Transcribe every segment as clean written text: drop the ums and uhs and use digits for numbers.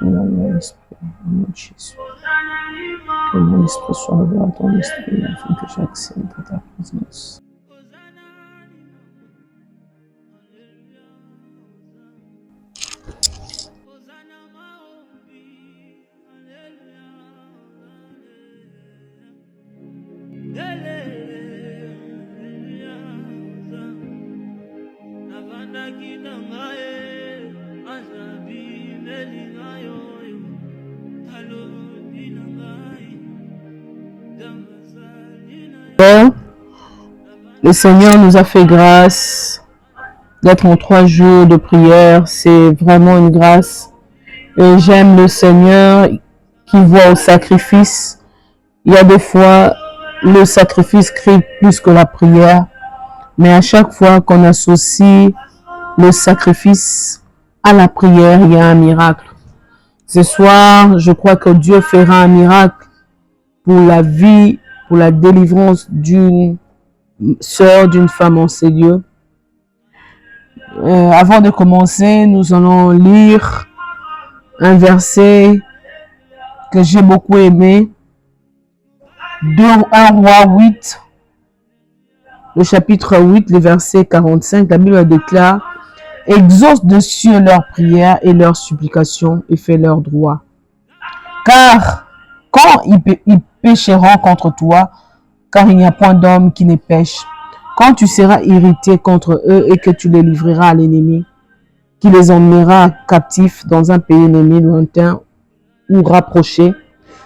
Non, mon esprit, au nom de Jésus. Que mon esprit soit ouvert à ton esprit afin que j'accède à ta présence. Le Seigneur nous a fait grâce d'être en 3 jours de prière. C'est vraiment une grâce. Et j'aime le Seigneur qui voit au sacrifice. Il y a des fois, le sacrifice crie plus que la prière. Mais à chaque fois qu'on associe le sacrifice à la prière, il y a un miracle. Ce soir, je crois que Dieu fera un miracle pour la vie, pour la délivrance d'une sœur, d'une femme en ces lieux. Avant de commencer, nous allons lire un verset que j'ai beaucoup aimé. 1 Roi 8, le chapitre 8, le verset 45. La Bible déclare: exauce de cieux leurs prières et leurs supplications et fais leur droit. Car quand ils pécheront contre toi, car il n'y a point d'homme qui ne pêche, quand tu seras irrité contre eux et que tu les livreras à l'ennemi, qui les emmènera captifs dans un pays ennemi lointain ou rapproché,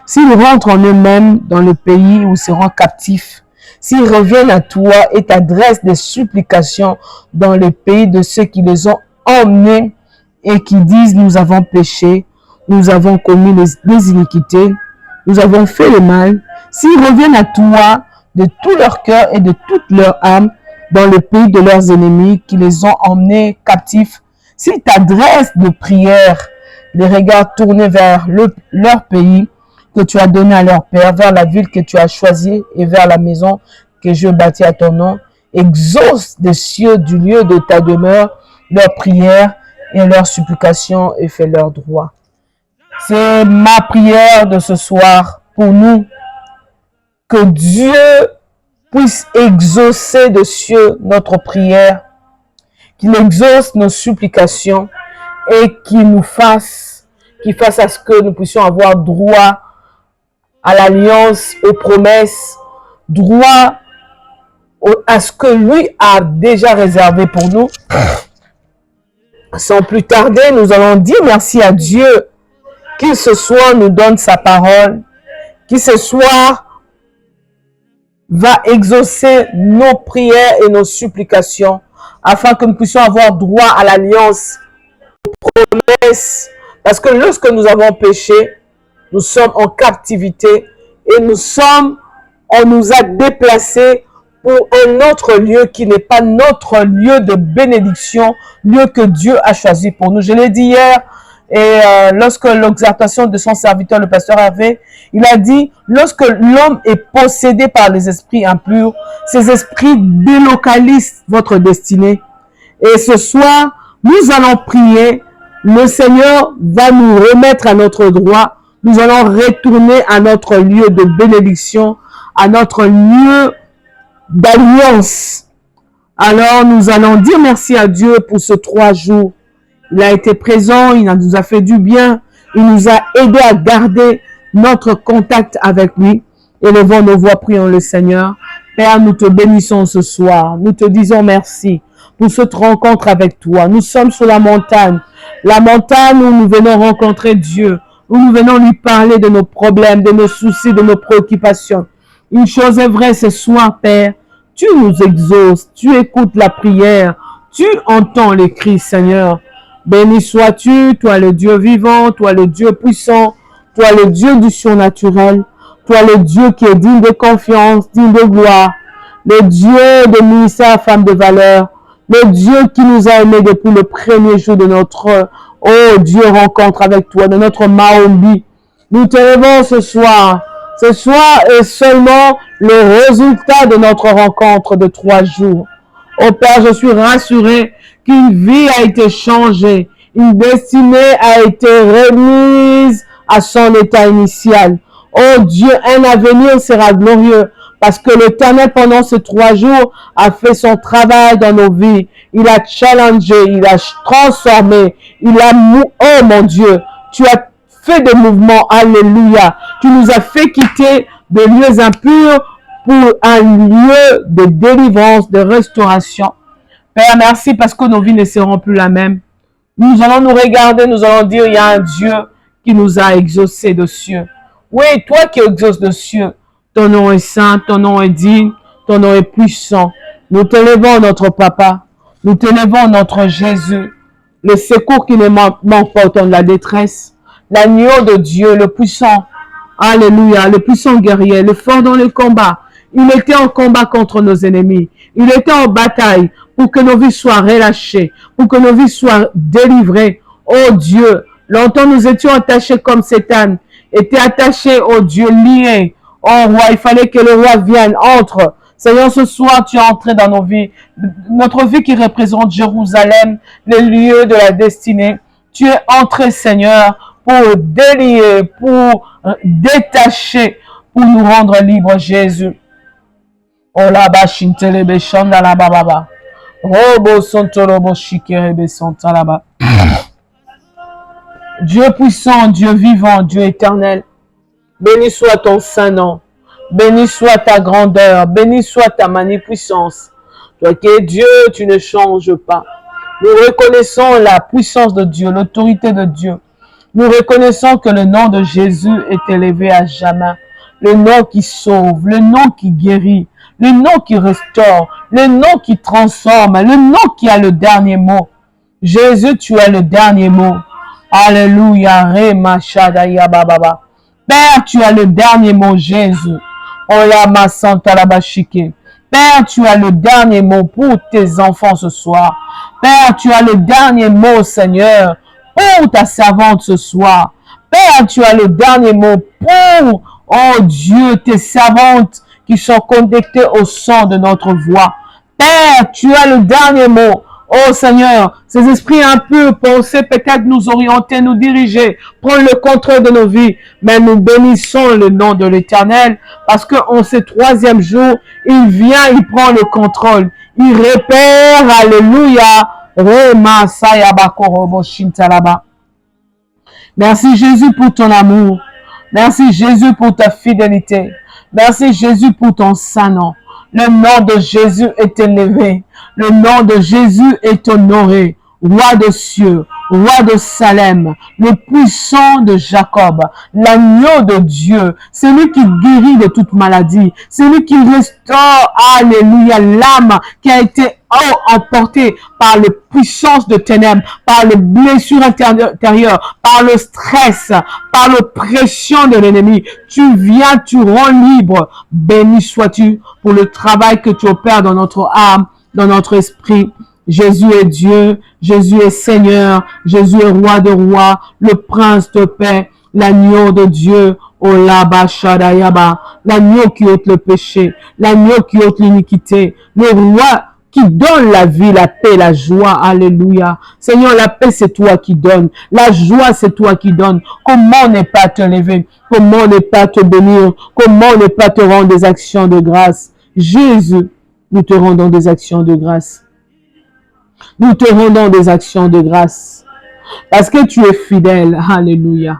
s'ils rentrent en eux-mêmes dans le pays où seront captifs, s'ils reviennent à toi et t'adressent des supplications dans le pays de ceux qui les ont emmenés et qui disent: nous avons péché, nous avons commis les iniquités, nous avons fait le mal, s'ils reviennent à toi de tout leur cœur et de toute leur âme dans le pays de leurs ennemis qui les ont emmenés captifs, s'ils t'adressent de prières, les regards tournés vers leur pays que tu as donné à leur père, vers la ville que tu as choisie et vers la maison que je bâtis à ton nom, exauce des cieux du lieu de ta demeure leurs prières et leurs supplications et fais leur droit. C'est ma prière de ce soir pour nous, que Dieu puisse exaucer de cieux notre prière, qu'il exauce nos supplications et qu'il fasse à ce que nous puissions avoir droit à l'alliance, aux promesses, droit à ce que lui a déjà réservé pour nous. Sans plus tarder, nous allons dire merci à Dieu qu'il ce soir nous donne sa parole, qu'il ce soir va exaucer nos prières et nos supplications afin que nous puissions avoir droit à l'alliance, aux promesses. Parce que lorsque nous avons péché, nous sommes en captivité et on nous a déplacés pour un autre lieu qui n'est pas notre lieu de bénédiction, lieu que Dieu a choisi pour nous. Je l'ai dit hier, et lorsque l'exhortation de son serviteur, le pasteur Hervé, il a dit, lorsque l'homme est possédé par les esprits impurs, ces esprits délocalisent votre destinée. Et ce soir, nous allons prier, le Seigneur va nous remettre à notre droit, nous allons retourner à notre lieu de bénédiction, à notre lieu d'alliance. Alors, nous allons dire merci à Dieu pour ces 3 jours. Il a été présent, il nous a fait du bien, il nous a aidé à garder notre contact avec lui. Élevons nos voix, prions le Seigneur. Père, nous te bénissons ce soir. Nous te disons merci pour cette rencontre avec toi. Nous sommes sur la montagne où nous venons rencontrer Dieu, où nous venons lui parler de nos problèmes, de nos soucis, de nos préoccupations. Une chose est vraie ce soir, Père, tu nous exauces, tu écoutes la prière, tu entends les cris, Seigneur. Béni sois-tu, toi le Dieu vivant, toi le Dieu puissant, toi le Dieu du surnaturel, toi le Dieu qui est digne de confiance, digne de gloire, le Dieu de ministère femme de valeur, le Dieu qui nous a aimés depuis le premier jour de notre, oh Dieu, rencontre avec toi, de notre Maombi. Nous te levons ce soir. Ce soir est seulement le résultat de notre rencontre de 3 jours. Oh Père, je suis rassuré qu'une vie a été changée. Une destinée a été remise à son état initial. Oh Dieu, un avenir sera glorieux parce que l'Éternel, pendant ces 3 jours, a fait son travail dans nos vies. Il a challengé, il a transformé, oh mon Dieu, tu as fait des mouvements, alléluia. Tu nous as fait quitter des lieux impurs pour un lieu de délivrance, de restauration. Père, merci parce que nos vies ne seront plus la même. Nous allons nous regarder, nous allons dire, il y a un Dieu qui nous a exaucés de cieux. Oui, toi qui exauces de cieux, ton nom est saint, ton nom est digne, ton nom est puissant. Nous t'élevons notre Papa, nous t'élevons notre Jésus, le secours qui ne manque pas au temps de la détresse, l'agneau de Dieu, le puissant, alléluia, le puissant guerrier, le fort dans le combat. Il était en combat contre nos ennemis. Il était en bataille pour que nos vies soient relâchées, pour que nos vies soient délivrées. Oh Dieu, longtemps nous étions attachés comme Satan, était attaché au Dieu, lié. Oh roi, il fallait que le roi vienne, entre. Seigneur, ce soir, tu es entré dans nos vies. Notre vie qui représente Jérusalem, le lieu de la destinée. Tu es entré, Seigneur, pour délier, pour détacher, pour nous rendre libres, Jésus. Oh la bachintele beshanda la baba. Robo sontorobo shikere besanta la ba. Dieu puissant, Dieu vivant, Dieu éternel. Béni soit ton saint nom. Béni soit ta grandeur. Béni soit ta magnificence. Toi qui es Dieu, tu ne changes pas. Nous reconnaissons la puissance de Dieu, l'autorité de Dieu. Nous reconnaissons que le nom de Jésus est élevé à jamais. Le nom qui sauve, le nom qui guérit, le nom qui restaure, le nom qui transforme, le nom qui a le dernier mot. Jésus, tu as le dernier mot. Alléluia. Rema Shadaya Baba. Père, tu as le dernier mot, Jésus. Olama Santa Labashike. Père, tu as le dernier mot pour tes enfants ce soir. Père, tu as le dernier mot, Seigneur, pour ta servante ce soir. Père, tu as le dernier mot pour, oh Dieu, tes servantes qui sont connectées au son de notre voix. Père, tu as le dernier mot. Oh Seigneur, ces esprits un peu pensés peut-être nous orienter, nous diriger, prendre le contrôle de nos vies. Mais nous bénissons le nom de l'Éternel parce qu'en ce 3e jour, il vient, il prend le contrôle. Il repère, alléluia. Merci Jésus pour ton amour. Merci Jésus pour ta fidélité. Merci Jésus pour ton saint nom. Le nom de Jésus est élevé. Le nom de Jésus est honoré. Roi de cieux, roi de Salem, le puissant de Jacob, l'agneau de Dieu, celui qui guérit de toute maladie, celui qui restaure, alléluia, l'âme qui a été emportée par les puissances de ténèbres, par les blessures intérieures, par le stress, par l'oppression de l'ennemi. Tu viens, tu rends libre. Béni sois-tu pour le travail que tu opères dans notre âme, dans notre esprit. Jésus est Dieu, Jésus est Seigneur, Jésus est roi de rois, le prince de paix, l'agneau de Dieu, Olaba Shadayaba, l'agneau qui ôte le péché, l'agneau qui ôte l'iniquité, le roi qui donne la vie, la paix, la joie, alléluia. Seigneur, la paix c'est toi qui donnes, la joie c'est toi qui donnes. Comment ne pas te lever, comment ne pas te bénir, comment ne pas te rendre des actions de grâce. Jésus, nous te rendons des actions de grâce. Nous te rendons des actions de grâce. Parce que tu es fidèle. Alléluia.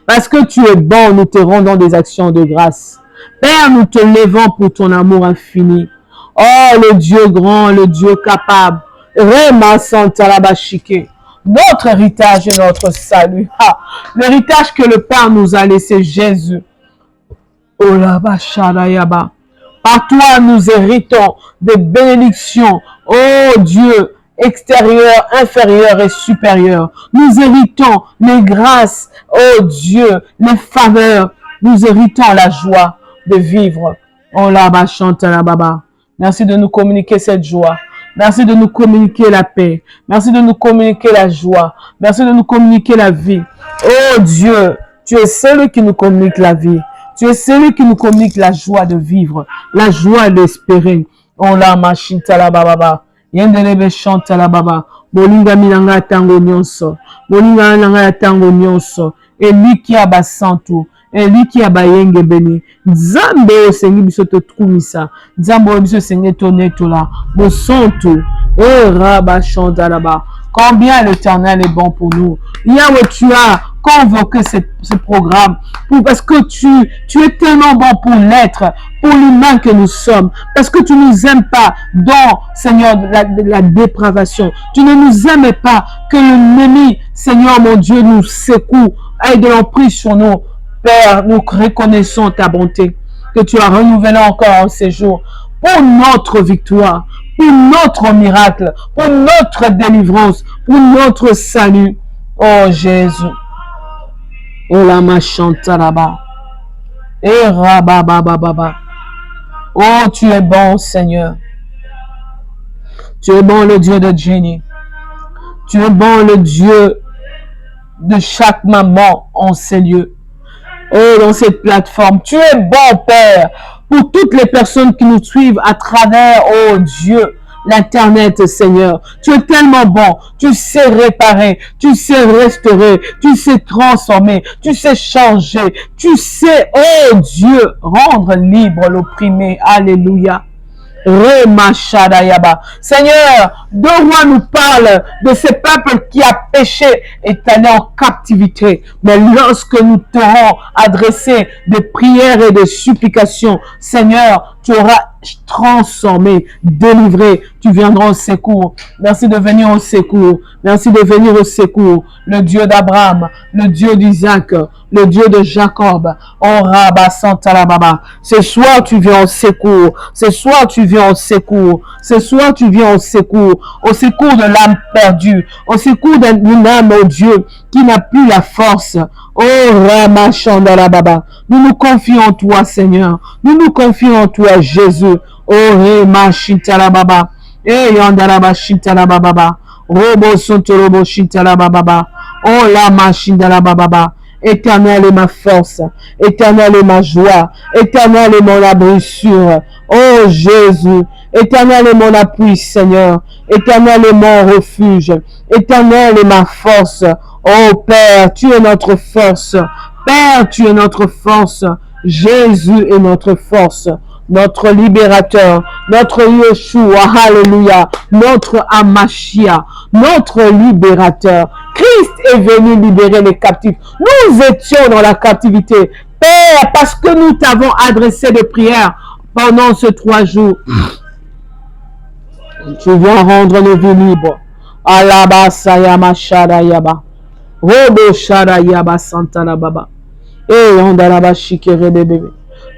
Parce que tu es bon, nous te rendons des actions de grâce. Père, nous te levons pour ton amour infini. Oh, le Dieu grand, le Dieu capable. Rema Santa Labashike. Notre héritage et notre salut. L'héritage que le Père nous a laissé, Jésus. Oh, la Bashadayaba. Par toi, nous héritons des bénédictions. Oh Dieu, extérieur, inférieur et supérieur. Nous héritons les grâces, oh Dieu, les faveurs. Nous héritons la joie de vivre. Oh là, bas chante la baba. Merci de nous communiquer cette joie. Merci de nous communiquer la paix. Merci de nous communiquer la joie. Merci de nous communiquer la vie. Oh Dieu, tu es celui qui nous communique la vie. Tu es celui qui nous communique la joie de vivre, la joie d'espérer. Oh là, ma chinte la baba. Yendelebe chante la baba. bolingami na ngai tango nyonso, bolingami na ngai tango nyonso, eliki ya basantu, eliki ya bayenge beni, nzambe oyo osengi biso tokumisa, nzambe oyo biso osengi tonetola, bosantu, raba chantalaba. Combien l'Éternel est bon pour nous. Yahweh, tu as convoqué ce programme parce que tu es tellement bon pour l'être, pour l'humain que nous sommes, parce que tu ne nous aimes pas dans, Seigneur, la dépravation. Tu ne nous aimes pas que l'ennemi, Seigneur mon Dieu, nous secoue, ait de l'emprise sur nous. Père, nous reconnaissons ta bonté que tu as renouvelée encore en ces jours pour notre victoire, pour notre miracle, pour notre délivrance, pour notre salut. Oh Jésus. Oh la machanta là-bas. Et rababababa. Oh, tu es bon, Seigneur. Tu es bon, le Dieu de Jenny. Tu es bon, le Dieu de chaque maman en ces lieux. Oh, dans cette plateforme. Tu es bon, Père, pour toutes les personnes qui nous suivent à travers, oh Dieu, l'Internet, Seigneur. Tu es tellement bon. Tu sais réparer. Tu sais restaurer. Tu sais transformer. Tu sais changer. Tu sais, oh Dieu, rendre libre l'opprimé. Alléluia. Seigneur, deux rois nous parlent de ce peuple qui a péché et est allé en captivité. Mais lorsque nous t'aurons adressé des prières et des supplications, Seigneur, tu auras transformé, délivré, tu viendras au secours. Merci de venir au secours. Merci de venir au secours. Le Dieu d'Abraham, le Dieu d'Isaac, le Dieu de Jacob. Oh Rabba Santalababa. Ce soir, tu viens au secours. Ce soir, tu viens au secours. Ce soir, tu viens au secours de l'âme perdue, au secours d'une âme, oh Dieu, qui n'a plus la force. Oh Rama Chandalababa. Nous nous confions en toi, Seigneur. Nous nous confions en toi, Jésus. Oh Rema Shintalababa. Eh Yandaraba Shintalababa. Robo Sontorobo Shintalababa. Oh Lama Shintalababa. Éternel est ma force, éternel est ma joie, éternel est mon abri sûr. Oh Jésus, éternel est mon appui, Seigneur, éternel est mon refuge, éternel est ma force. Oh Père, tu es notre force, Père, tu es notre force, Jésus est notre force. Notre libérateur, notre Yeshua, alléluia, notre Amashia, notre libérateur. Christ est venu libérer les captifs. Nous étions dans la captivité. Père, parce que nous t'avons adressé des prières pendant ces 3 jours. Tu viens rendre nos vies libres. Alaba sayama shada yaba. Robo shada yaba santana baba. Et ondalaba shikere bébé.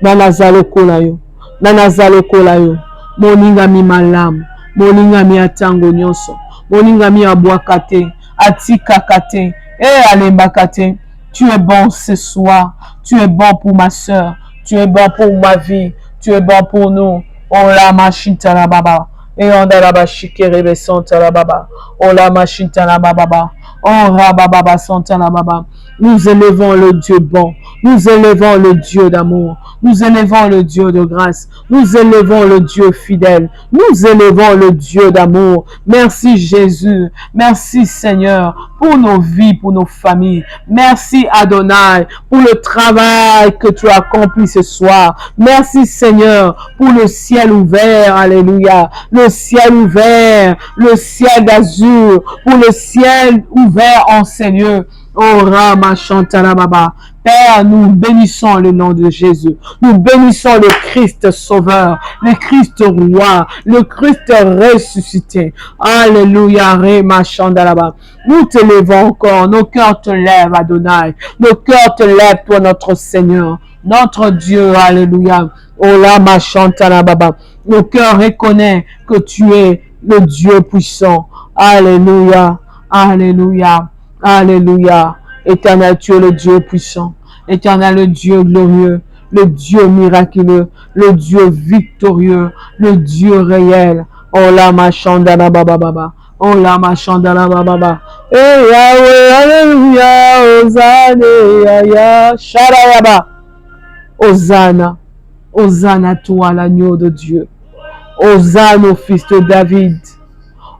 Nanazalo kolayo. Nanazalo kolayo. Moninga mi malamu. Moninga mi atango nyonso. Moninga mi abwakate. Atikakate. Et alembakate. Tu es bon ce soir. Tu es bon pour ma soeur. Tu es bon pour ma vie. Tu es bon pour nous. On la machine baba. Et on a la bashikere santa baba. On la machine baba. On rababa santa baba. Nous élevons le Dieu bon. Nous élevons le Dieu d'amour. Nous élevons le Dieu de grâce. Nous élevons le Dieu fidèle. Nous élevons le Dieu d'amour. Merci Jésus. Merci Seigneur pour nos vies, pour nos familles. Merci Adonai pour le travail que tu as accompli ce soir. Merci Seigneur pour le ciel ouvert. Alléluia. Le ciel ouvert. Le ciel d'azur. Pour le ciel ouvert en ces lieux. Oh Rama Chantala Baba. Père, nous bénissons le nom de Jésus. Nous bénissons le Christ sauveur, le Christ roi, le Christ ressuscité. Alléluia, Rema Chandalaba. Nous te levons encore, nos cœurs te lèvent, Adonai. Nos cœurs te lèvent, toi, notre Seigneur, notre Dieu. Alléluia. Oh Rama Chantala Baba. Nos cœurs reconnaissent que tu es le Dieu puissant. Alléluia, Alléluia. Alléluia. Éternel, tu es le Dieu puissant. Éternel, le Dieu glorieux, le Dieu miraculeux, le Dieu victorieux, le Dieu réel. Oh la machandala baba baba. Oh la machandala baba baba. Eh Yahweh, alléluia, Hosanna, ya Sharayaba. Hosanna, Hosanna toi l'agneau de Dieu. Hosanna au fils de David.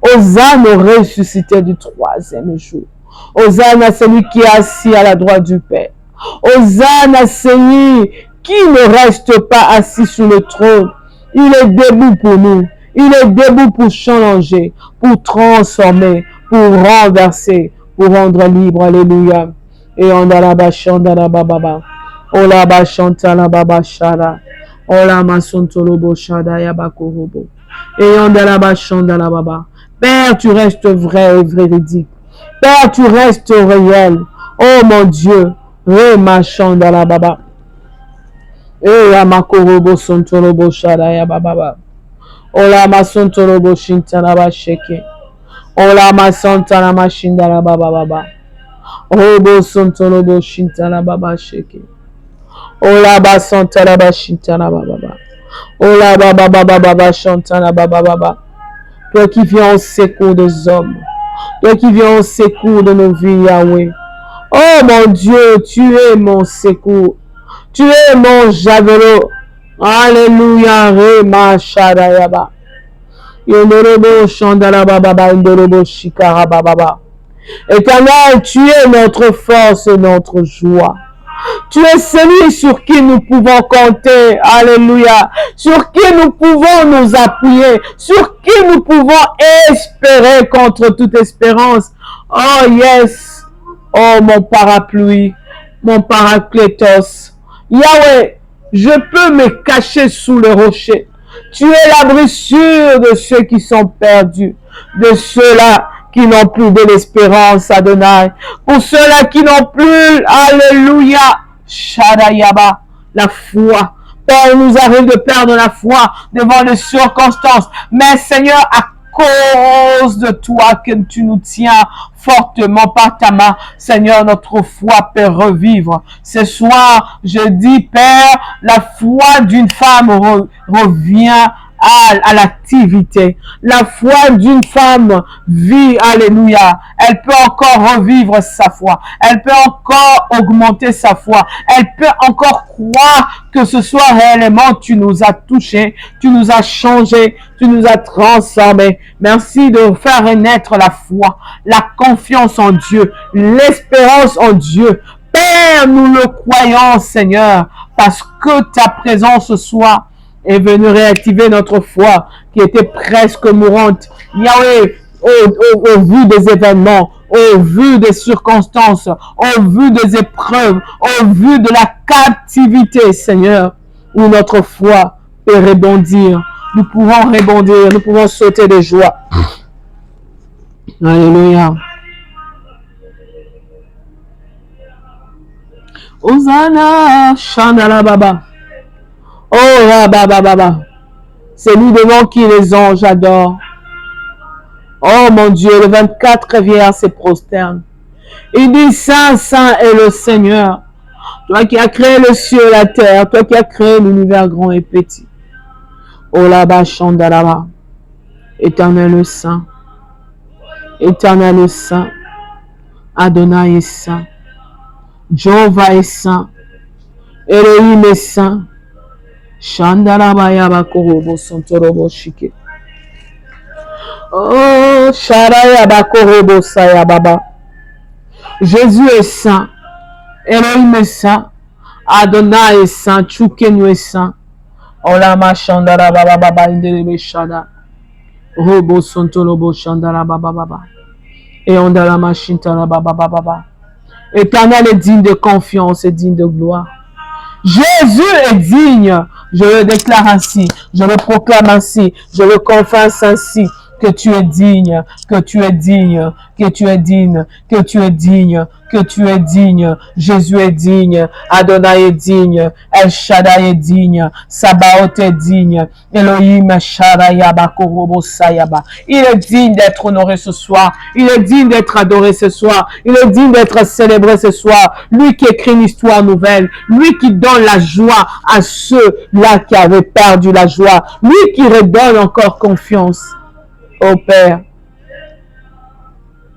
Hosanna au ressuscité du troisième jour. Hosanna à celui qui est assis à la droite du Père. Hosanna à celui qui ne reste pas assis sur le trône. Il est debout pour nous. Il est debout pour changer, pour transformer, pour renverser, pour rendre libre. Alléluia. Et on a la bachanda la baba. Ola bachanta la baba shara. Ola masontolobo shada yabakorobo. Et on a la bachanda la baba. Père, tu restes vrai et véridique. Père, tu restes réel. Oh mon Dieu. Remachanda la baba. Et yamakorobo sontolobo shada yababa. Ola masontolobo shintana ba sheke. Ola masantana mashindana baba baba. Obo sontolobo shintana baba sheke. Ola basantana ba shintana baba baba. Ola baba baba baba shantana baba baba. Toi qui viens au secours des hommes. Toi qui viens au secours de nos vies, Yahweh. Oh mon Dieu, tu es mon secours. Tu es mon javelot. Alléluia, Rema Shadayaba. Yondorobo Shandala Baba, Yondorobo Shikara Baba. Éternel, tu es notre force et notre joie. Tu es celui sur qui nous pouvons compter. Alléluia. Sur qui nous pouvons nous appuyer. Sur qui nous pouvons espérer contre toute espérance. Oh yes. Oh mon parapluie. Mon paraclétos. Yahweh, je peux me cacher sous le rocher. Tu es l'abri sûr de ceux qui sont perdus. De ceux-là qui n'ont plus de l'espérance, Adonai. Pour ceux-là qui n'ont plus, alléluia, Shadayaba, la foi. Père, il nous arrive de perdre la foi devant les circonstances. Mais Seigneur, à cause de toi que tu nous tiens fortement par ta main, Seigneur, notre foi peut revivre. Ce soir, je dis, Père, la foi d'une femme revient à l'activité. La foi d'une femme vit, alléluia. Elle peut encore revivre sa foi. Elle peut encore augmenter sa foi. Elle peut encore croire que ce soir réellement tu nous as touchés, tu nous as changés, tu nous as transformés. Merci de faire renaître la foi, la confiance en Dieu, l'espérance en Dieu. Père, nous le croyons, Seigneur, parce que ta présence ce soir est venue réactiver notre foi qui était presque mourante. Yahweh, au vu des événements, au vu des circonstances, au vu des épreuves, au vu de la captivité, Seigneur, où notre foi peut rebondir. Nous pouvons rebondir, nous pouvons sauter de joie. Alléluia. Hosanna, Shandala Baba. Oh, Baba, Baba. C'est lui devant qui les anges adorent. Oh mon Dieu, le 24 rivières se prosternent. Il dit, Saint, Saint est le Seigneur. Toi qui as créé le ciel et la terre, toi qui as créé l'univers grand et petit. Oh là-bas, Shandalaba. Éternel Saint. Éternel Saint. Adonai est Saint. Jéhovah est Saint. Elohim est Saint. Shandalaba yaba korobo sontorobo shike. Oh, Sharaya bakorobo saya baba. Jésus est saint. Elohim est saint. Adonai est saint. Tchoukenu est saint. Olama Shandara baba baba indelebe shada. Robo sontorobo Shandara baba baba. Et on a la machine baba baba. Éternel est digne de confiance et digne de gloire. Jésus est digne. Je le déclare ainsi. Je le proclame ainsi. Je le confesse ainsi. Que tu es digne, que tu es digne, que tu es digne, que tu es digne, que tu es digne. Jésus est digne, Adonai est digne, El Shaddai est digne, Sabaoth est digne, Elohim Shadayaba Korobo Sayaba. Il est digne d'être honoré ce soir, il est digne d'être adoré ce soir, il est digne d'être célébré ce soir. Lui qui écrit une histoire nouvelle, lui qui donne la joie à ceux-là qui avaient perdu la joie, lui qui redonne encore confiance. Oh Père,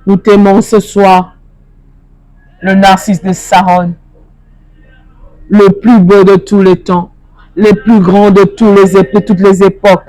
nous t'aimons ce soir, le Narcisse de Saron, le plus beau de tous les temps, le plus grand de toutes les époques,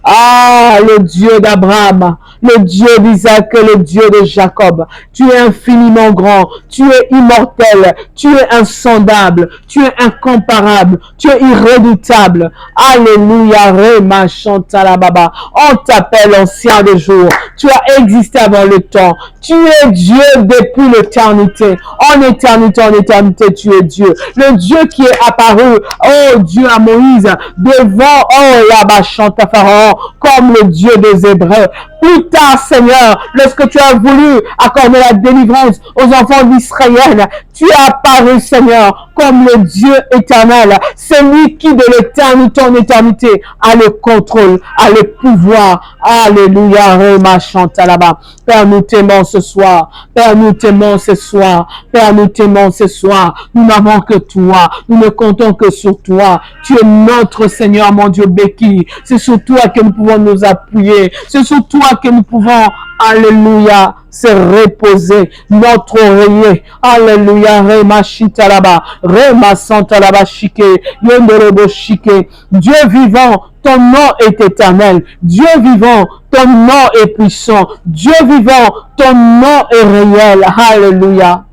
Ah, le Dieu d'Abraham, le Dieu d'Isaac et le Dieu de Jacob. Tu es infiniment grand, tu es immortel, tu es insondable, tu es incomparable, tu es irrédoutable. Alléluia, Rema Chantalababa. On t'appelle ancien des jours. Tu as existé avant le temps. Tu es Dieu depuis l'éternité. En éternité, tu es Dieu. Le Dieu qui est apparu, oh Dieu à Moïse, devant, oh là-bas, chante à Pharaon, comme le Dieu des Hébreux. Plus tard, Seigneur, lorsque tu as voulu accorder la délivrance aux enfants d'Israël, tu es apparu, Seigneur, comme le Dieu éternel. C'est lui qui, de l'éternité en éternité, a le contrôle, a le pouvoir. Alléluia, Rema chante là-bas. Père, nous t'aimons ce soir. Père, nous t'aimons ce soir. Père, nous t'aimons ce soir. Nous n'avons que toi. Nous ne comptons que sur toi. Tu es notre Seigneur, mon Dieu béni. C'est sur toi que nous pouvons nous appuyer. C'est sur toi que nous pouvons, alléluia, se reposer notre oreiller. Alléluia, Rema Chita là-bas. Rema Santa là-bas, Chike. Yondorobo Chike. Dieu vivant, ton nom est éternel. Dieu vivant, ton nom est puissant. Dieu vivant, ton nom est réel. Alléluia.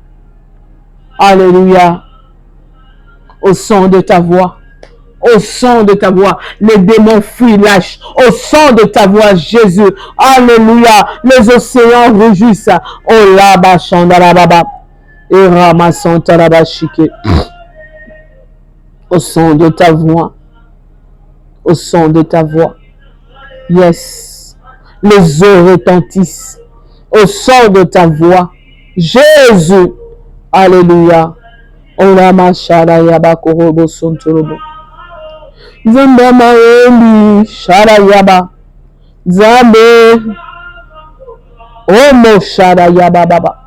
Alléluia. Au son de ta voix. Au son de ta voix, les démons fuient, lâchent. Au son de ta voix, Jésus. Alléluia. Les océans rugissent. Oh là, baba. Et ramassant la chique. Au son de ta voix. Au son de ta voix. Yes. Les eaux retentissent. Au son de ta voix. Jésus. Alléluia. Oh là, machada yabakorobo sontorobo. Zamba maombi shara yaba Zambe Omo shara yaba baba.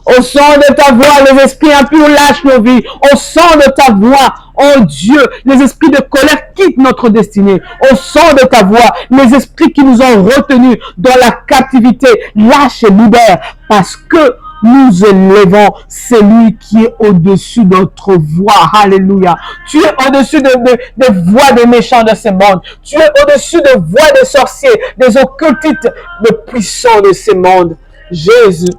Au son de ta voix, les esprits impurs lâchent nos vies. Au son de ta voix, oh Dieu, les esprits de colère quittent notre destinée. Au son de ta voix, les esprits qui nous ont retenus dans la captivité lâchent et libèrent parce que nous élevons celui qui est au-dessus de notre voix. Alléluia. Tu es au-dessus des voix des méchants de ce monde. Tu es au-dessus des voix des sorciers, des occultistes, des puissants de ce monde. Jésus.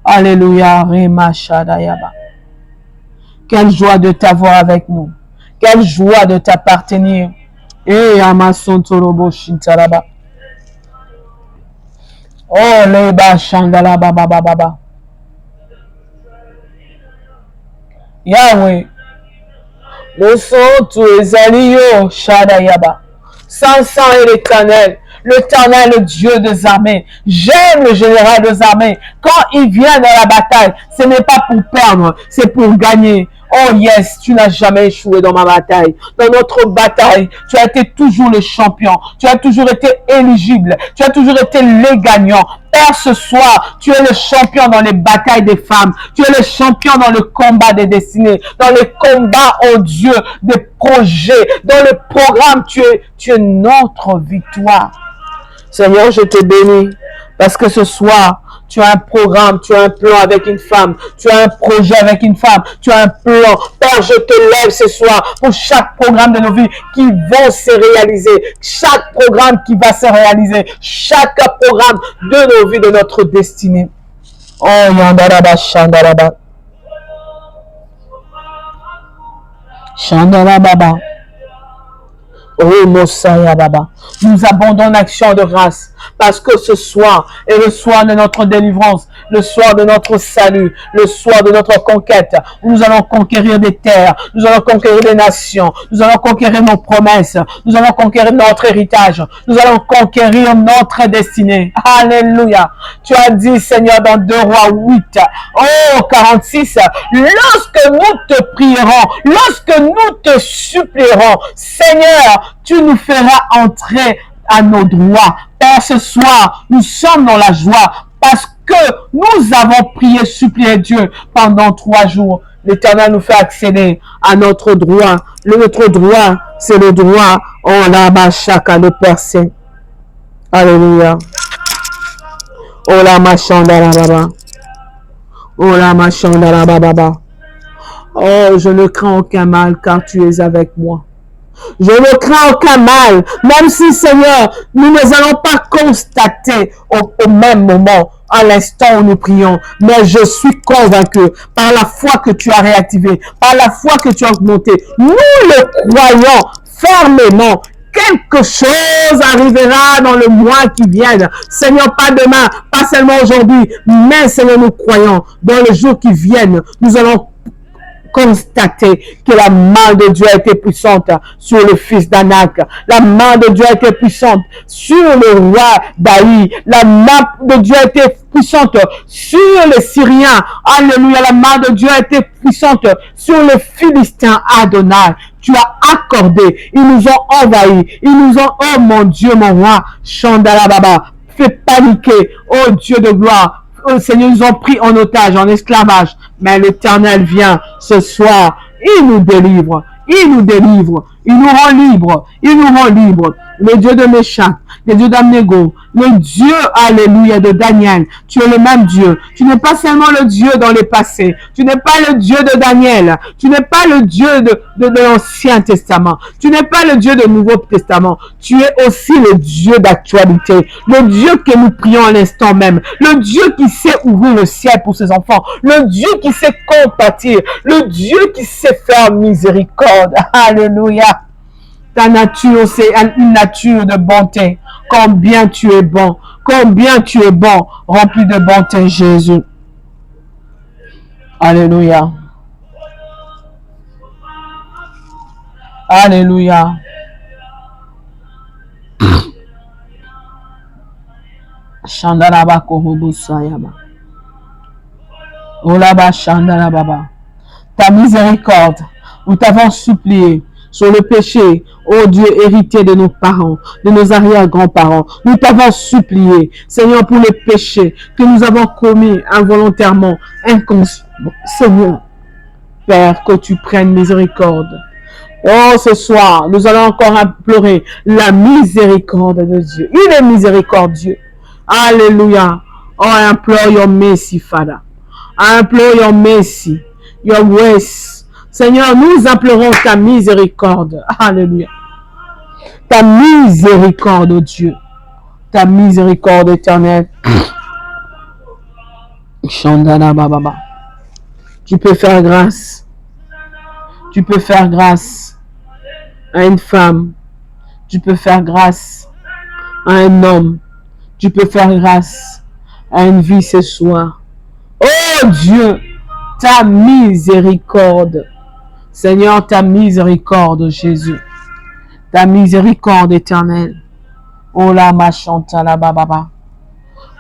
Alléluia. Rema Shadayaba. Quelle joie de t'avoir avec nous. Quelle joie de t'appartenir. Et Amason Torobo Shintaraba. Oh, leba shandala baba baba. Yahweh. Nous sommes tous les alliés, Shadayaba. Sans sang et l'éternel. L'éternel, le Dieu des armées. J'aime le général des armées. Quand il vient dans la bataille, ce n'est pas pour perdre, c'est pour gagner. Oh yes, tu n'as jamais échoué dans ma bataille. Dans notre bataille, tu as été toujours le champion. Tu as toujours été éligible. Tu as toujours été le gagnant. Père, ce soir, tu es le champion dans les batailles des femmes. Tu es le champion dans le combat des destinées. Dans le combat, oh Dieu, des projets. Dans le programme, tu es notre victoire. Seigneur, je te bénis. Parce que ce soir, tu as un programme, tu as un plan avec une femme, tu as un projet avec une femme, tu as un plan. Père, je te lève ce soir pour chaque programme de nos vies qui vont se réaliser, chaque programme qui va se réaliser, chaque programme de nos vies, de notre destinée. Oh, yandaraba, shandaraba. Shandarababa. Oh, Mosaya Baba. Nous abandonnons l'action de grâce parce que ce soir est le soir de notre délivrance, le soir de notre salut, le soir de notre conquête, où nous allons conquérir des terres, nous allons conquérir des nations, nous allons conquérir nos promesses, nous allons conquérir notre héritage, nous allons conquérir notre destinée. Alléluia. Tu as dit, Seigneur, dans 2 Rois 8, oh, 46, lorsque nous te prierons, lorsque nous te supplierons, Seigneur, tu nous feras entrer à nos droits. Père, ce soir, nous sommes dans la joie parce que nous avons prié, supplié Dieu pendant 3 jours. L'Éternel nous fait accéder à notre droit. Notre droit, c'est le droit, oh la machaka de percer. Alléluia. Oh la machandara baba. Oh la machandara baba. Oh, je ne crains aucun mal car tu es avec moi. Je ne crains aucun mal, même si, Seigneur, nous ne allons pas constater au même moment, à l'instant où nous prions. Mais je suis convaincu, par la foi que tu as réactivée, par la foi que tu as augmentée, nous le croyons fermement. Quelque chose arrivera dans le mois qui vient. Seigneur, pas demain, pas seulement aujourd'hui, mais Seigneur, nous croyons, dans les jours qui viennent, nous allons constater que la main de Dieu a été puissante sur le fils d'Anak. La main de Dieu a été puissante sur le roi d'Aï. La main de Dieu a été puissante sur les Syriens. Alléluia. La main de Dieu a été puissante sur les Philistins. Adonai, tu as accordé. Ils nous ont envahis. Ils nous ont, oh mon Dieu, mon roi, Chandala Baba, fait paniquer. Oh Dieu de gloire. Oh Seigneur, nous ont pris en otage, en esclavage. Mais l'Éternel vient ce soir. Il nous délivre. Il nous délivre. Il nous rend libres. Il nous rend libres. Le Dieu de Méchant, le Dieu d'Abnego, le Dieu, alléluia, de Daniel. Tu es le même Dieu. Tu n'es pas seulement le Dieu dans le passé. Tu n'es pas le Dieu de Daniel. Tu n'es pas le Dieu de l'Ancien Testament. Tu n'es pas le Dieu du Nouveau Testament. Tu es aussi le Dieu d'actualité. Le Dieu que nous prions à l'instant même. Le Dieu qui sait ouvrir le ciel pour ses enfants. Le Dieu qui sait compatir. Le Dieu qui sait faire miséricorde. Alléluia. Ta nature, c'est une nature de bonté. Combien tu es bon. Combien tu es bon. Rempli de bonté, Jésus. Alléluia. Alléluia. Shandaraba Korobo Sayaba. Olaba Shandarababa. Ta miséricorde, nous t'avons supplié sur le péché, ô Dieu, hérité de nos parents, de nos arrière-grands-parents. Nous t'avons supplié, Seigneur, pour les péchés que nous avons commis involontairement, inconsciemment. Seigneur, Père, que tu prennes miséricorde. Oh, ce soir, nous allons encore implorer la miséricorde de Dieu. Il est miséricordieux. Alléluia. Oh, I implore your mercy, Father. I implore your mercy, your grace. Seigneur, nous implorons ta miséricorde. Alléluia. Ta miséricorde, oh Dieu. Ta miséricorde éternelle. Chandana Baba. Tu peux faire grâce. Tu peux faire grâce à une femme. Tu peux faire grâce à un homme. Tu peux faire grâce à une vie ce soir. Oh Dieu, ta miséricorde. Seigneur, ta miséricorde, Jésus. Ta miséricorde éternelle. Oh la ma chanta la baba.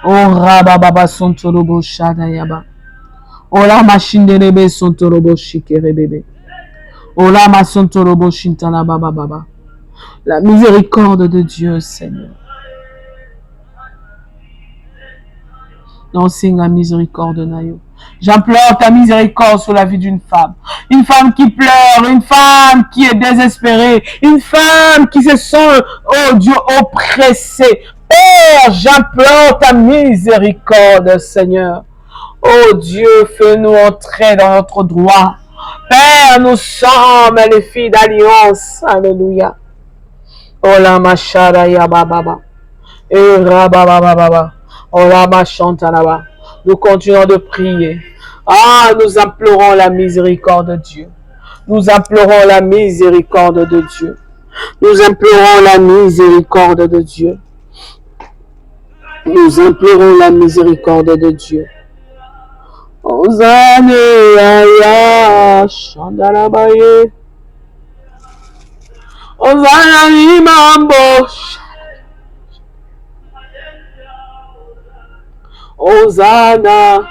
Oh rababa sontorobo shadayaba. Oh la machine de rebe sontorobo shikere bébé. Oh la ma sontorobo shinta la baba baba. La miséricorde de Dieu, Seigneur. Non, c'est la miséricorde, Nayo. J'implore ta miséricorde sur la vie d'une femme. Une femme qui pleure, une femme qui est désespérée, une femme qui se sent, oh Dieu, oppressée. Père, j'implore ta miséricorde, Seigneur. Oh Dieu, fais-nous entrer dans notre droit. Père, nous sommes les filles d'alliance. Alléluia. Oh la machara ya baba. Et rababa. Oh la machanta là-bas. Nous continuons de prier. Ah, nous implorons la miséricorde de Dieu. Nous implorons la miséricorde de Dieu. Nous implorons la miséricorde de Dieu. Nous implorons la miséricorde de Dieu. Ozane aya shandalabaye. Ozane imambo. Ozana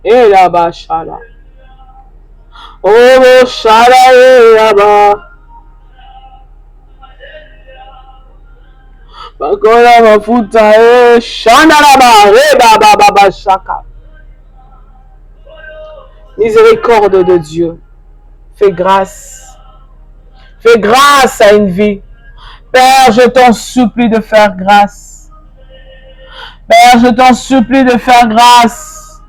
elabashala. Oh shala elaba. Bakola mafuta shandalaba reba baba shaka. Miséricorde de Dieu. Fais grâce. Fais grâce à une vie. Père, je t'en supplie de faire grâce. Père, je t'en supplie de faire grâce.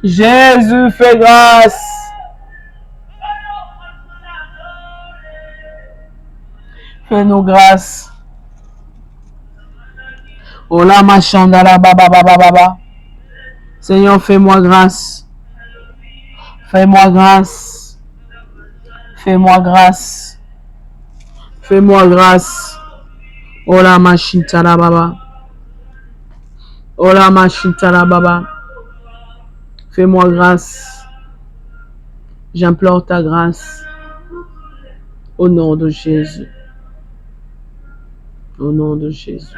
Jésus, fais grâce. Fais-nous grâce. Ola machandala baba baba baba. Seigneur, fais-moi grâce. Fais-moi grâce. Fais-moi grâce. Fais-moi grâce. Ola machintala baba. Ola machintala baba. Fais-moi grâce. J'implore ta grâce. Au nom de Jésus. Au nom de Jésus.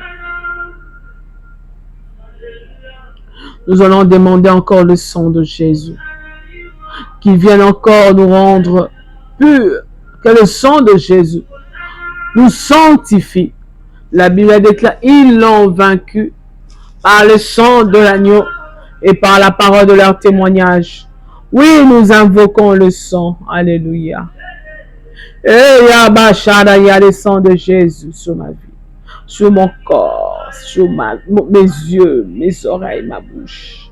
Nous allons demander encore le sang de Jésus. Qui vienne encore nous rendre purs. Que le sang de Jésus nous sanctifie. La Bible déclare, ils l'ont vaincu par le sang de l'agneau et par la parole de leur témoignage. Oui, nous invoquons le sang. Alléluia. Et il y a le sang de Jésus sur ma vie, sur mon corps, sur mes yeux, mes oreilles, ma bouche.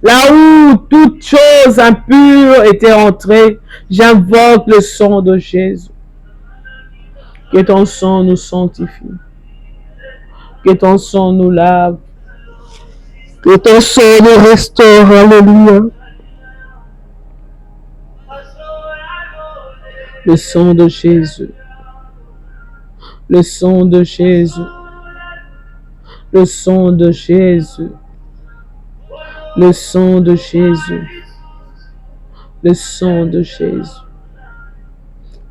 Là où toute chose impure était entrée, j'invoque le sang de Jésus. Que ton sang nous sanctifie. Que ton sang nous lave. Que ton sang nous restaure. Alléluia. Le sang de Jésus. Le sang de Jésus. Le sang de Jésus. Le sang de Jésus. Le sang de Jésus.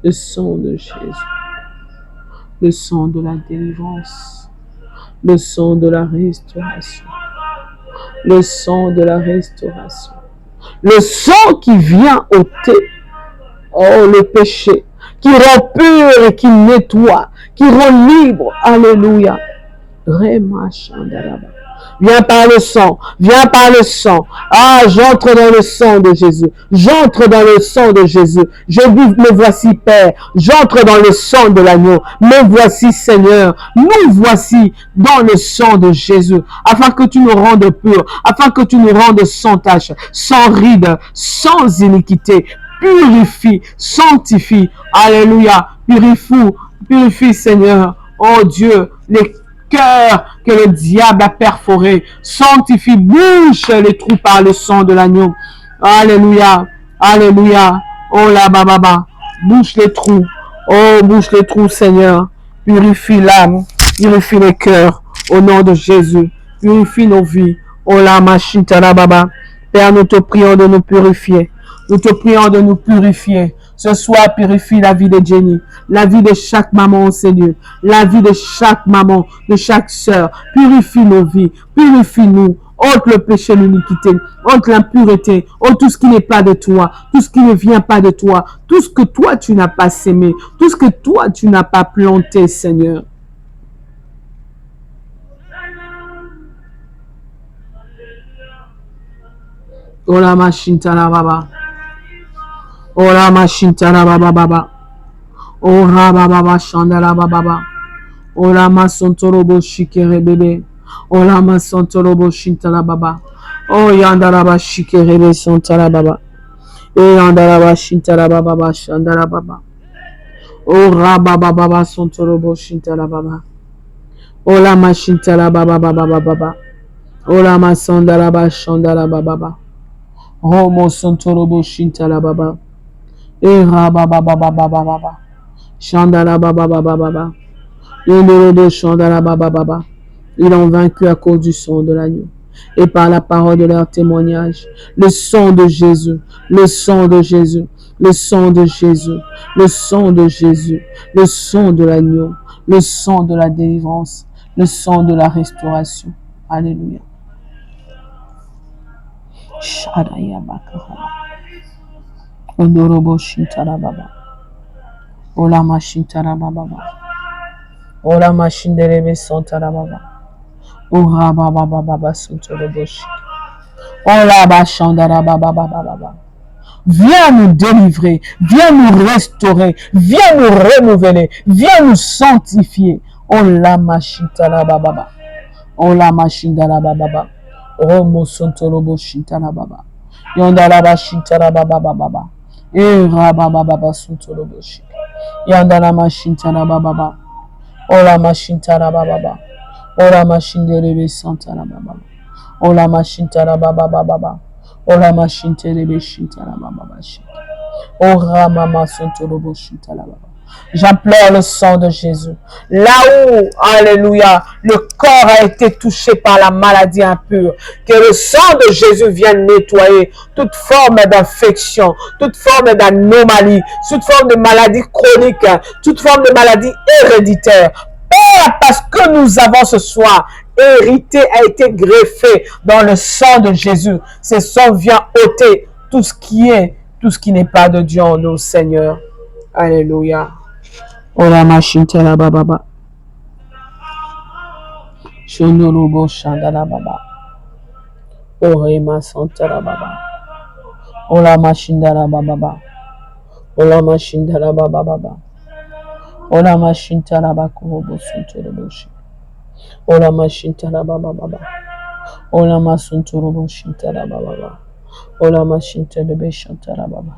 Le sang de Jésus. Le sang de la délivrance. Le sang de la restauration. Le sang de la restauration. Le sang qui vient ôter, oh, le péché, qui rend pur et qui nettoie, qui rend libre. Alléluia. Viens par le sang, viens par le sang. Ah, j'entre dans le sang de Jésus. J'entre dans le sang de Jésus. Me voici, Père. J'entre dans le sang de l'agneau. Me voici, Seigneur. Nous voici dans le sang de Jésus. Afin que tu nous rendes purs. Afin que tu nous rendes sans tache, sans ride, sans iniquité. Purifie, sanctifie. Alléluia. Purifie, Seigneur. Oh Dieu, les cœur que le diable a perforé. Sanctifie, bouche les trous par le sang de l'agneau. Alléluia. Alléluia. Oh la bababa. Bouche les trous. Oh, bouche les trous, Seigneur. Purifie l'âme. Purifie les cœurs. Au nom de Jésus. Purifie nos vies. Oh la machita la baba. Père, nous te prions de nous purifier. Nous te prions de nous purifier. Ce soir, purifie la vie de Jenny, la vie de chaque maman, Seigneur, la vie de chaque maman, de chaque sœur. Purifie nos vies, purifie-nous. Ôte le péché, l'iniquité, ôte l'impureté, ôte tout ce qui n'est pas de toi, tout ce qui ne vient pas de toi, tout ce que toi tu n'as pas sémé, tout ce que toi tu n'as pas planté, Seigneur. Oh la machine baba. Ora machintara baba baba. Ora baba baba chandala baba baba. Ora masontorobo shikere bebe. Ora masontorobo shintala baba. Oh yandara ba shikere be sontala baba. E yandara ba shintala baba baba chandala baba. Ora baba baba sontorobo shintala baba. Ora machintala baba baba baba. Ora masondala ba chandala baba baba. Homo sontorobo shintala baba. Era baba baba baba baba. Chandala baba baba baba. Le chandala baba baba. Ils ont vaincu à cause du sang de l'agneau et par la parole de leur témoignage. Le sang de Jésus, le sang de Jésus, le sang de Jésus, le sang de Jésus, le sang de l'agneau, le sang de la délivrance, le sang de la restauration. Alléluia. Shadaya bakara. Ondorobo shintara baba. Ola machintara baba. Ola machinderebe santara baba. Ora baba baba santorobo shi. Ola bachandara baba baba. Viens nous délivrer, viens nous restaurer, viens nous renouveler, viens nous sanctifier. Ola machintara baba. Ola machindara baba. Omo santorobo shintara baba. Yondara bachintara baba baba. Era baba baba santorobo shi. Yandana mashintana baba. Ola mashintana baba. Ola mashindere santana baba. Ola mashintana baba. Ola mashintere shintana baba. Ora mama sontorobo shintana baba. J'implore le sang de Jésus. Là où, alléluia, le corps a été touché par la maladie impure, que le sang de Jésus vienne nettoyer toute forme d'infection, toute forme d'anomalie, toute forme de maladie chronique, toute forme de maladie héréditaire. Père, parce que nous avons ce soir hérité, a été greffé dans le sang de Jésus. Ce sang vient ôter tout ce qui n'est pas de Dieu en nous, Seigneur. Alléluia. Ora mashintela baba. Shondorobo shandala baba. Ore masantara baba. Ola mashindala baba. Ola mashindala baba. Ola mashintala bakurobo suntorobo shi. Ola mashintala baba. Ola masuntorobo shintala baba. Ola mashintala be shantala baba.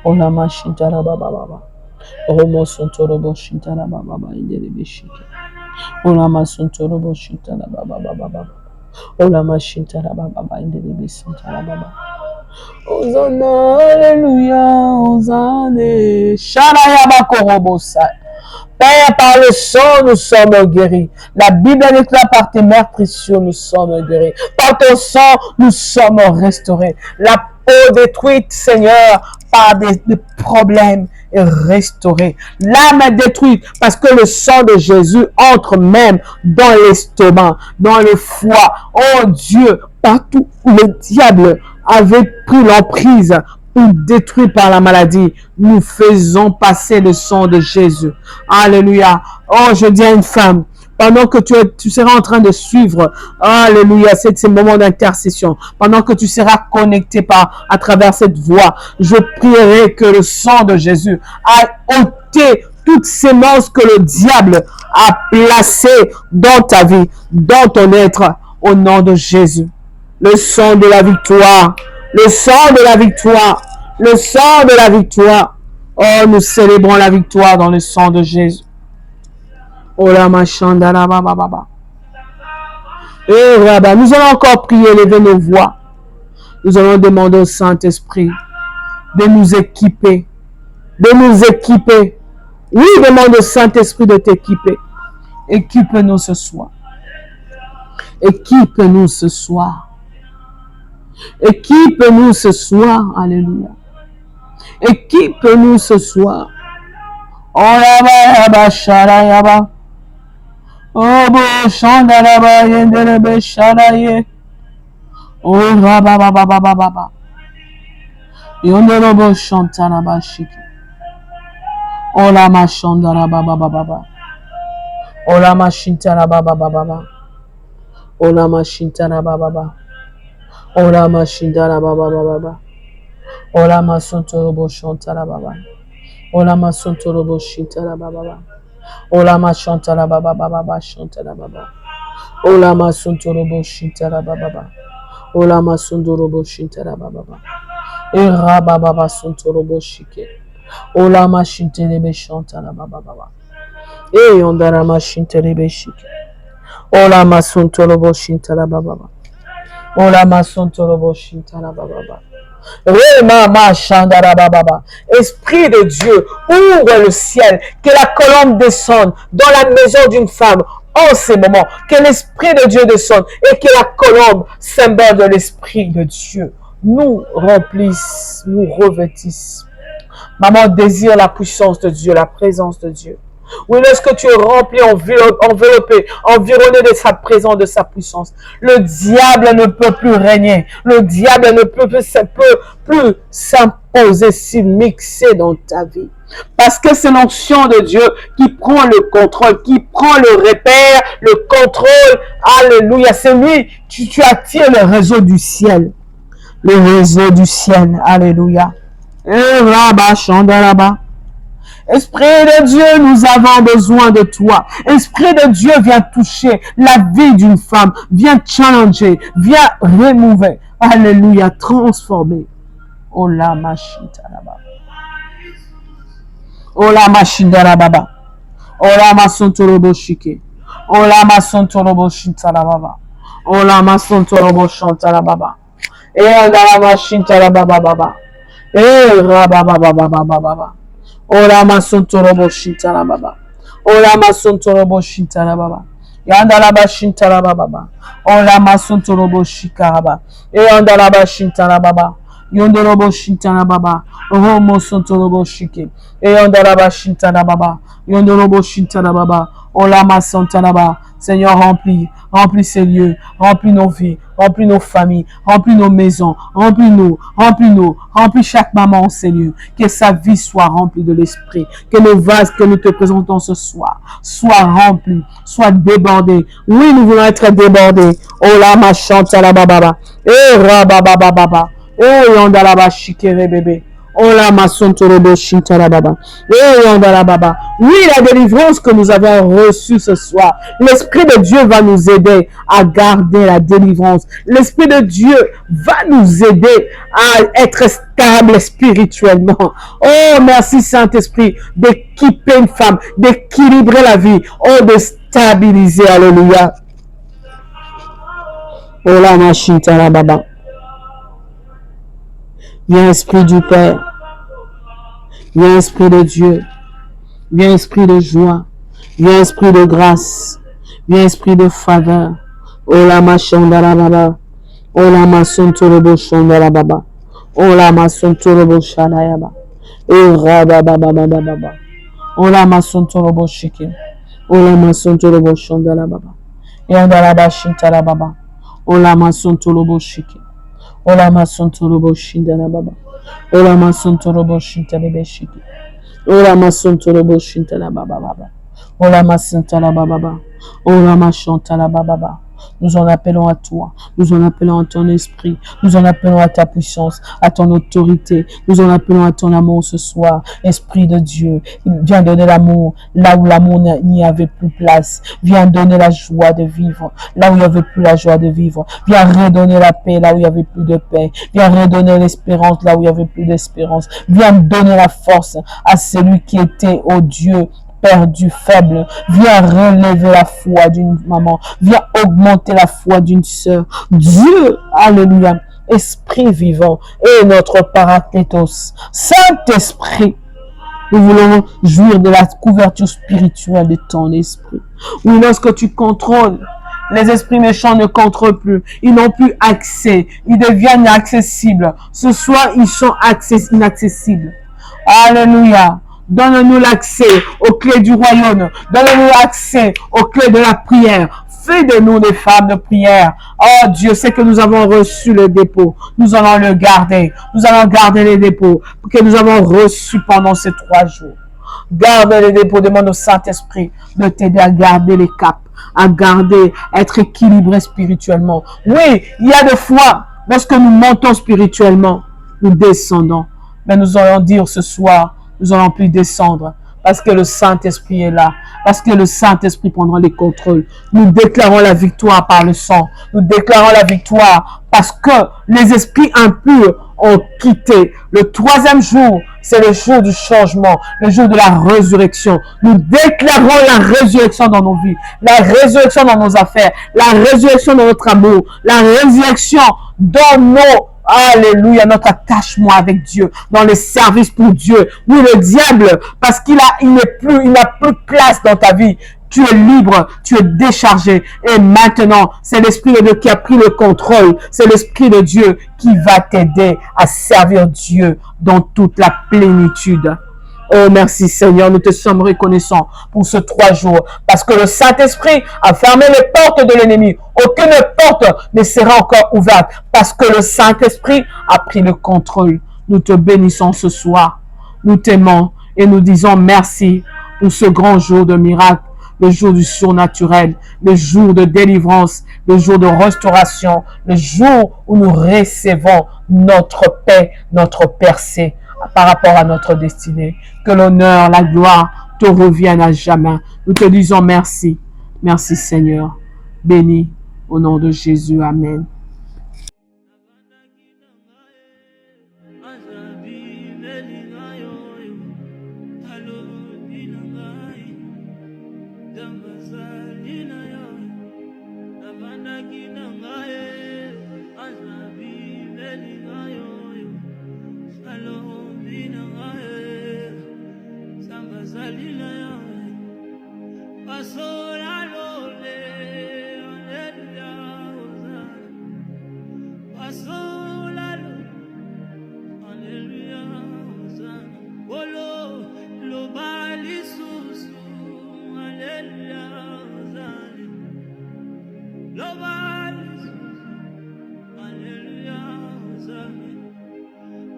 Ola mashintala baba. Omo suntorobo shintala baba indere be shike. Ola masuntoro boshintara baba. Ola mashintara baba indere besintara baba. Hosanna, alléluia, Hosanna. Sharaya bakorobosa. Père, par le sang, nous sommes guéris. La Bible déclare par tes meurtrissures, nous sommes guéris. Par ton sang, nous sommes restaurés. La peau détruite, Seigneur, par des problèmes est restaurée. L'âme est détruite parce que le sang de Jésus entre même dans l'estomac, dans le foie. Oh Dieu, partout où le diable avait pris l'emprise ou détruit par la maladie, nous faisons passer le sang de Jésus. Alléluia. Oh, je dis à une femme, pendant que tu seras en train de suivre, alléluia, ces moments d'intercession, pendant que tu seras connecté à travers cette voie, je prierai que le sang de Jésus a ôté toutes ces monstres que le diable a placées dans ta vie, dans ton être, au nom de Jésus. Le sang de la victoire, le sang de la victoire, le sang de la victoire. Oh, nous célébrons la victoire dans le sang de Jésus. Oh la machandala baba. Et Rabba, nous allons encore prier, lever nos voix. Nous allons demander au Saint-Esprit de nous équiper. De nous équiper. Oui, demande au Saint-Esprit de t'équiper. Équipe-nous ce soir. Équipe-nous ce soir. Équipe-nous ce soir. Alléluia. Équipe-nous ce soir. Oh yaba sharayaba. Oh bo shandaraba yenderebe sharaye. Oh rababa. Yonderobo shantaraba shiki. Oh la machandaraba baba. Oh la machintaraba baba. Oh la machintaraba baba. Oh la machindaraba baba. Oh la masontorobo shantaraba baba. Ola masontoro boshintara baba. Ola machantara baba chantara baba. Ola masontoro boshintara baba. Ola masondoro boshintara baba. Era baba sontoro boshike. Ola machintere beshantara baba. E ondara machintere beshike. Ola masontoro boshintara baba. Ola masontoro boshintara baba. Esprit de Dieu, ouvre le ciel, que la colombe descende dans la maison d'une femme en ces moments, que l'Esprit de Dieu descende et que la colombe, symbole de l'Esprit de Dieu, nous remplisse, nous revêtisse. Maman désire la puissance de Dieu, la présence de Dieu. Oui, lorsque tu es rempli, enveloppé, environné de sa présence, de sa puissance, le diable ne peut plus régner. Le diable ne peut plus s'imposer, s'immiscer dans ta vie. Parce que c'est l'onction de Dieu qui prend le contrôle, qui prend le repère, le contrôle. Alléluia. C'est lui, tu attires le réseau du ciel. Le réseau du ciel. Alléluia. Et là-bas, chante là-bas. Esprit de Dieu, nous avons besoin de toi. Esprit de Dieu, viens toucher la vie d'une femme. Viens challenger. Viens remover. Alléluia. Transformer. Oh la machita là-bas. Ola mashindara baba. Ola masontorobo shike. Ola masontorobo shintara baba. Ola masontorobo shantara baba. E andara mashintara baba baba. E rababa baba baba baba. Ola masontorobo shintara baba. Ola masontorobo shintara baba. Yandala bashintara baba. Ola masontorobo shikaraba. E andala bashintara baba. Yondorobo shintara baba. Romo sontorobo shike. E andala bashintara baba. Yondorobo shintara baba. Ola masantara baba. Seigneur, remplis ces lieux, remplis nos vies, remplis nos familles, remplis nos maisons, remplis chaque maman, Seigneur. Que sa vie soit remplie de l'Esprit, que nos vases que nous te présentons ce soir soient remplis, soient débordés. Oui, nous voulons être débordés. Oh la ma chante la baba. Eh rababa baba. Oh yanda la ba shikere bébé. Oh la maçon torobo shintara baba. Oh yanda la baba. Oui, la délivrance que nous avons reçue ce soir. L'Esprit de Dieu va nous aider à garder la délivrance. L'Esprit de Dieu va nous aider à être stable spirituellement. Oh, merci Saint-Esprit d'équiper une femme, d'équilibrer la vie. Oh, de stabiliser. Alléluia. Oh la machine tara baba. Viens Esprit du Père. Viens Esprit de Dieu. Viens Esprit de joie. Viens Esprit de grâce. Viens Esprit de faveur. Oh la machine tara baba. Oh la maçon torobo chandara baba. Oh la maçon torobo shanayaba. Et rababa baba baba. Oh la maçon torobo shike. Oh la maçon torobo chandara baba. Et on a la bashintara baba. Oh la maçon torobo shike. Oh la maçon torobo shindara baba. Oh la maçon torobo shintara beshike. Oh la maçon torobo shintara baba baba. Oh la maçon tala baba. Oh la maçon tala baba. Nous en appelons à toi, nous en appelons à ton esprit, nous en appelons à ta puissance, à ton autorité, nous en appelons à ton amour ce soir. Esprit de Dieu, viens donner l'amour là où l'amour n'y avait plus place. Viens donner la joie de vivre là où il n'y avait plus la joie de vivre. Viens redonner la paix là où il n'y avait plus de paix. Viens redonner l'espérance là où il n'y avait plus d'espérance. Viens donner la force à celui qui était, oh Dieu, perdu, faible. Viens relever la foi d'une maman. Viens augmenter la foi d'une sœur. Dieu, alléluia, Esprit vivant et notre Paraclétos. Saint-Esprit, nous voulons jouir de la couverture spirituelle de ton esprit. Oui, lorsque tu contrôles, les esprits méchants ne contrôlent plus. Ils n'ont plus accès. Ils deviennent inaccessibles. Ce soir, ils sont inaccessibles. Alléluia. Donne-nous l'accès aux clés du royaume. Donne-nous l'accès aux clés de la prière. Fais de nous des femmes de prière. Oh Dieu, c'est que nous avons reçu le dépôt. Nous allons le garder. Nous allons garder les dépôts que nous avons reçus pendant ces 3 jours. Garde les dépôts. Demande au Saint-Esprit de t'aider à garder les caps, à garder, être équilibré spirituellement. Oui, il y a des fois, lorsque nous montons spirituellement, nous descendons. Mais nous allons dire ce soir, nous allons plus descendre parce que le Saint-Esprit est là, parce que le Saint-Esprit prendra les contrôles. Nous déclarons la victoire par le sang. Nous déclarons la victoire parce que les esprits impurs ont quitté. Le 3e jour, c'est le jour du changement, le jour de la résurrection. Nous déclarons la résurrection dans nos vies, la résurrection dans nos affaires, la résurrection dans notre amour, la résurrection dans nos alléluia, notre attachement avec Dieu, dans les services pour Dieu. Oui, le diable, parce il n'a plus de place dans ta vie. Tu es libre, tu es déchargé. Et maintenant, c'est l'Esprit de Dieu qui a pris le contrôle. C'est l'Esprit de Dieu qui va t'aider à servir Dieu dans toute la plénitude. Oh, merci Seigneur, nous te sommes reconnaissants pour ce 3 jours, parce que le Saint-Esprit a fermé les portes de l'ennemi. Aucune porte ne sera encore ouverte, parce que le Saint-Esprit a pris le contrôle. Nous te bénissons ce soir. Nous t'aimons et nous disons merci pour ce grand jour de miracle, le jour du surnaturel, le jour de délivrance, le jour de restauration, le jour où nous recevons notre paix, notre percée par rapport à notre destinée. Que l'honneur, la gloire te reviennent à jamais. Nous te disons merci. Merci Seigneur. Béni au nom de Jésus. Amen. Alléluia,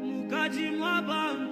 mukaji mwabanga